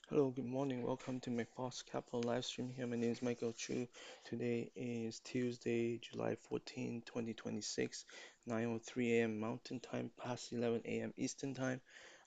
Hello, good morning. Welcome to McBoss Capital live stream here. My name is Michael Chu. Today is Tuesday, July 14, 2026, 9:03 a.m. Mountain Time, past 11 a.m. Eastern Time.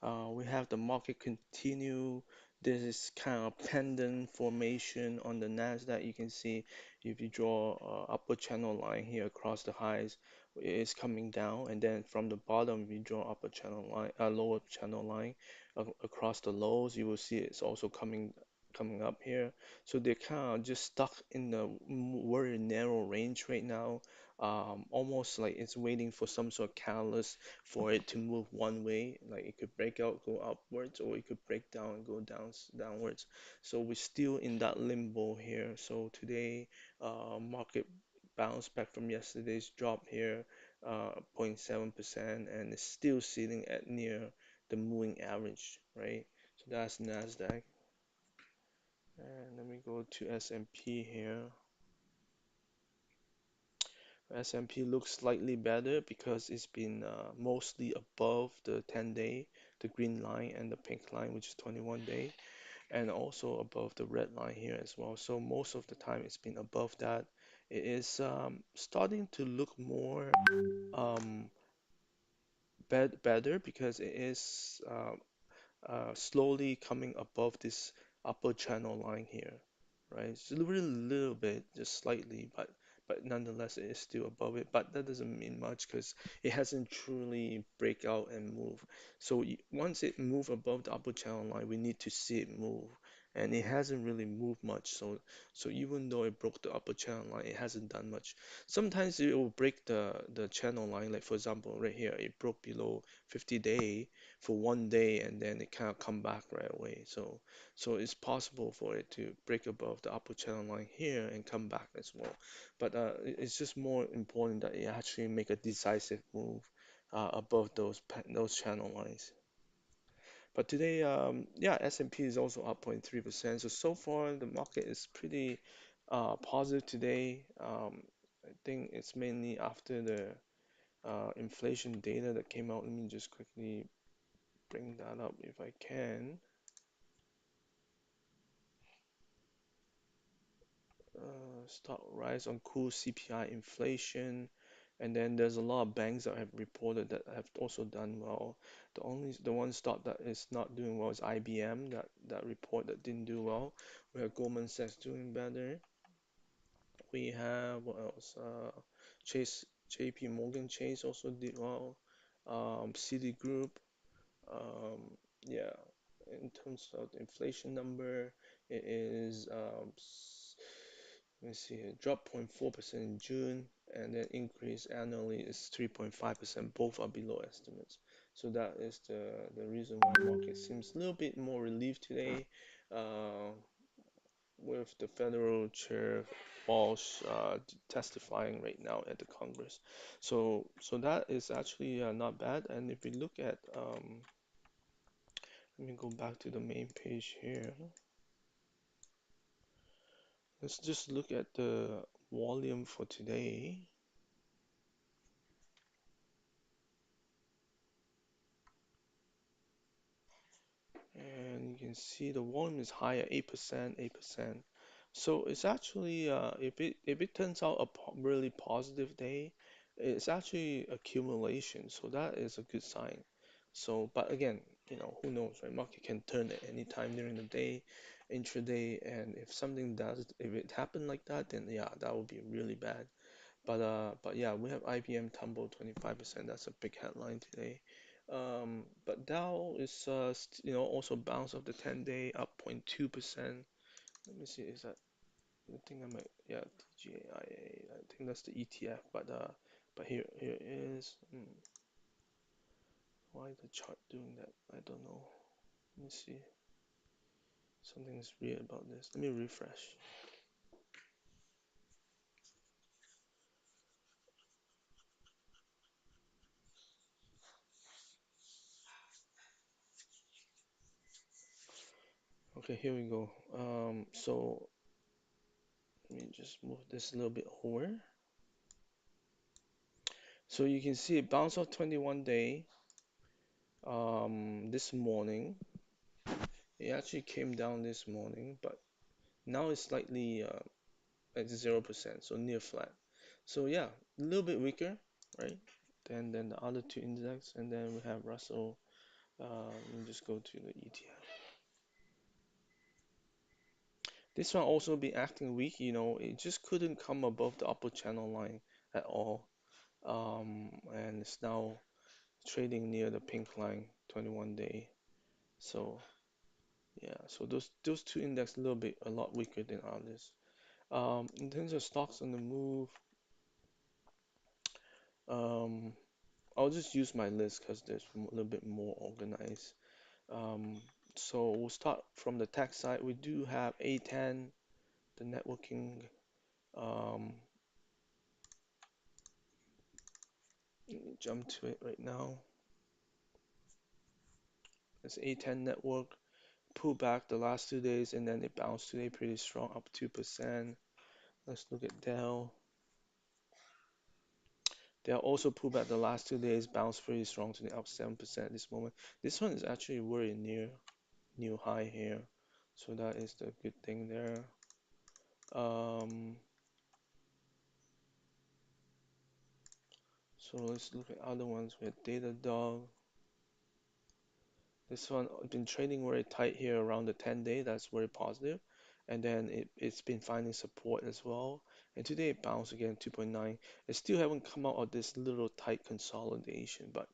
We have the market continue. This is kind of pendant formation on the Nasdaq. You can see if you draw upper channel line here across the highs, it is coming down, and then from the bottom, if you draw upper channel line, lower channel line across the lows, you will see it's also coming up here. So they're kind of just stuck in the very narrow range right now. Almost like it's waiting for some sort of catalyst for it to move one way. Like it could break out, go upwards, or it could break down and go downwards. So we're still in that limbo here. So today, market bounced back from yesterday's drop here, 0.7%, and it's still sitting at near the moving average, right? So that's Nasdaq. And let me go to S&P here. S&P looks slightly better because it's been mostly above the 10-day, the green line and the pink line, which is 21 day, and also above the red line here as well. So most of the time it's been above that. It is starting to look more um, better because it is slowly coming above this upper channel line here, right? It's a really little bit, just slightly, but nonetheless it is still above it. But that doesn't mean much because it hasn't truly break out and move. So once it move above the upper channel line, we need to see it move. And it hasn't really moved much. So even though it broke the upper channel line, it hasn't done much. Sometimes it will break the channel line. Like for example, right here, it broke below 50-day for one day and then it kind of come back right away. So it's possible for it to break above the upper channel line here and come back as well. But it's just more important that it actually make a decisive move above those channel lines. But today, yeah, S&P is also up 0.3%. So far the market is pretty positive today. I think it's mainly after the inflation data that came out. Let me just quickly bring that up if I can. Stock rise on cool CPI inflation, and then there's a lot of banks that have reported that have also done well. The one stock that is not doing well is IBM. That report that didn't do well. We have Goldman Sachs doing better. We have what else? JP Morgan Chase also did well. Citigroup. Um, yeah, in terms of the inflation number, it is let me see here, dropped 0.4% in June, and then increase annually is 3.5%. Both are below estimates. So that is the reason why market seems a little bit more relieved today, uh, with the federal chair Walsh testifying right now at the Congress. So that is actually not bad. And if we look at let me go back to the main page here. Let's just look at the volume for today. And you can see the volume is high at 8%, 8%. So it's actually, if it turns out a really positive day, it's actually accumulation. So that is a good sign. So, but again, who knows, right? Market can turn at any time during the day, intraday, and if it happened like that, then yeah, that would be really bad. But yeah, we have IBM tumble 25%. That's a big headline today. But Dow is also bounced off the 10-day up 0.2%. Let me see, is that I think I might yeah TGAIA. I think that's the ETF. But here it is. Why is the chart doing that? I don't know. Let me see. Something's weird about this. Let me refresh. Okay, here we go. So let me just move this a little bit over. So you can see it bounced off 21 day this morning, It actually came down this morning, but now it's slightly at 0%, so near flat. So yeah, a little bit weaker, right? Than the other two index, and then we have Russell. Let me just go to the ETF. This one also been acting weak, it just couldn't come above the upper channel line at all. And it's now trading near the pink line, 21 day. So yeah, so those two index a lot weaker than others. In terms of stocks on the move, um, I'll just use my list because there's a little bit more organized. Um, so we'll start from the tech side. We do have A10, the networking. Um, Let me jump to it right now. It's A10 network pulled back the last 2 days and then it bounced today pretty strong, up 2%. Let's look at Dell. Dell also pulled back the last 2 days, bounced pretty strong today, up 7% at this moment. This one is actually very near new high here, so that is the good thing there. Um, so let's look at other ones. We have Datadog. This one been trading very tight here around the 10 day. That's very positive. And then it's been finding support as well. And today it bounced again 2.9. It still haven't come out of this little tight consolidation, but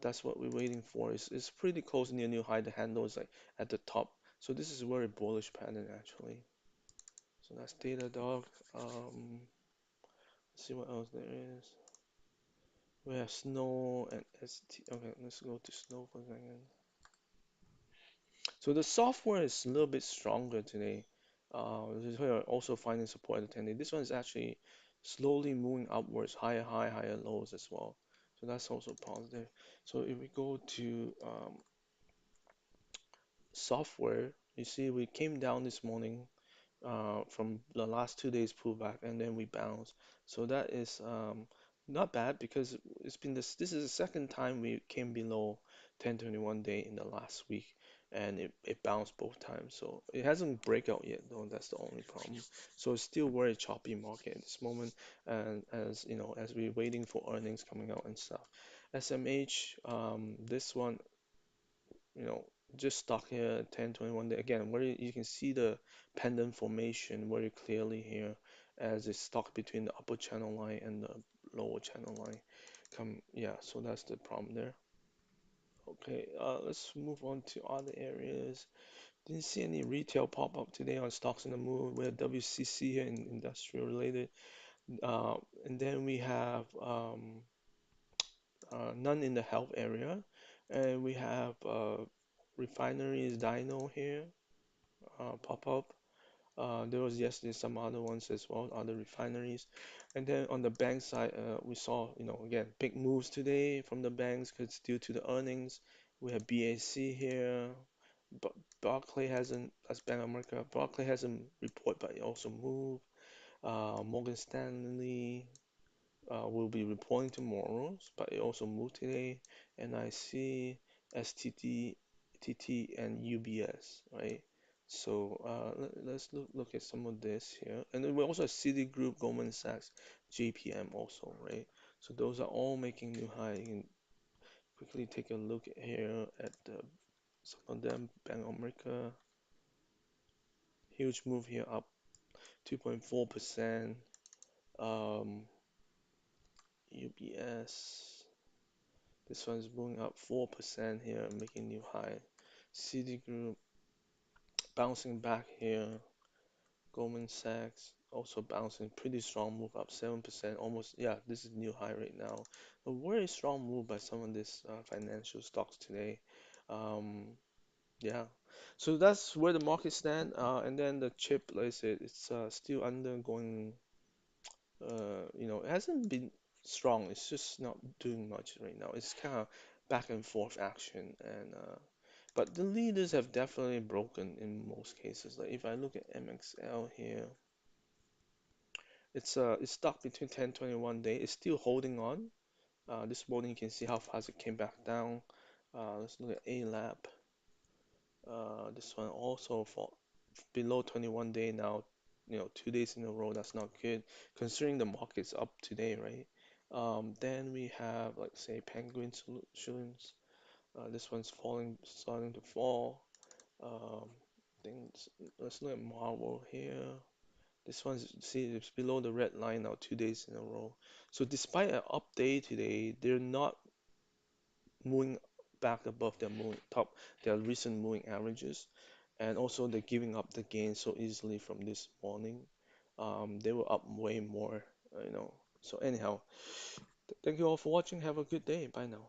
that's what we're waiting for. It's pretty close near new high. The handle is like at the top. So this is a very bullish pattern actually. So that's Datadog. Let's see what else there is. We have Snow and ST. Okay, let's go to Snow for a second. So the software is a little bit stronger today. This is where also finding support at the 10 day. This one is actually slowly moving upwards, higher high, higher lows as well. So that's also positive. So if we go to software, you see we came down this morning from the last 2 days pullback, and then we bounced. So that is not bad because it's been this. This is the second time we came below 1021 day in the last week, and it bounced both times. So it hasn't break out yet, though. That's the only problem. So it's still very choppy market at this moment, and as you know, as we're waiting for earnings coming out and stuff. SMH, this one you know, just stock here 1021 day. Again, where you can see the pendant formation very clearly here as it's stuck between the upper channel line and the lower channel line. Yeah, so that's the problem there. Okay, let's move on to other areas. Didn't see any retail pop up today on stocks on the move. We have WCC here in industrial related. Uh, and then we have none in the health area. And we have refineries, Dino here, pop up. There was yesterday some other ones as well, other refineries. And then on the bank side, we saw, again, big moves today from the banks because due to the earnings. We have BAC here. But Barclay hasn't, that's Bank of America. Barclay hasn't report, but it also moved. Morgan Stanley, will be reporting tomorrow, but it also moved today. NIC, STT, TT, and UBS, right? So let's look at some of this here. And then we also have Citigroup, Goldman Sachs, JPM also, right? So those are all making new high. You can quickly take a look here at some of them. Bank of America, huge move here, up 2.4%. Um, UBS. This one's moving up 4% here, making new high. Citigroup bouncing back here. Goldman Sachs also bouncing pretty strong move up 7%. Almost, yeah, this is new high right now. A very strong move by some of these financial stocks today. Um, yeah, so that's where the market stand. And then the chip, like I said, it's still undergoing it hasn't been strong. It's just not doing much right now. It's kind of back and forth action, and but the leaders have definitely broken in most cases. Like if I look at MXL here, it's stuck between 1021 day. It's still holding on. This morning you can see how fast it came back down. Let's look at A Lab. This one also fall below 21 day now, 2 days in a row. That's not good considering the market's up today, right? Then we have like say Penguin Solutions. This one's falling, starting to fall. Um, let's look at Marvel here. This one's see it's below the red line now, 2 days in a row. So despite an up day today, they're not moving back above their recent moving averages, and also they're giving up the gain so easily from this morning. They were up way more. So anyhow, thank you all for watching. Have a good day. Bye now.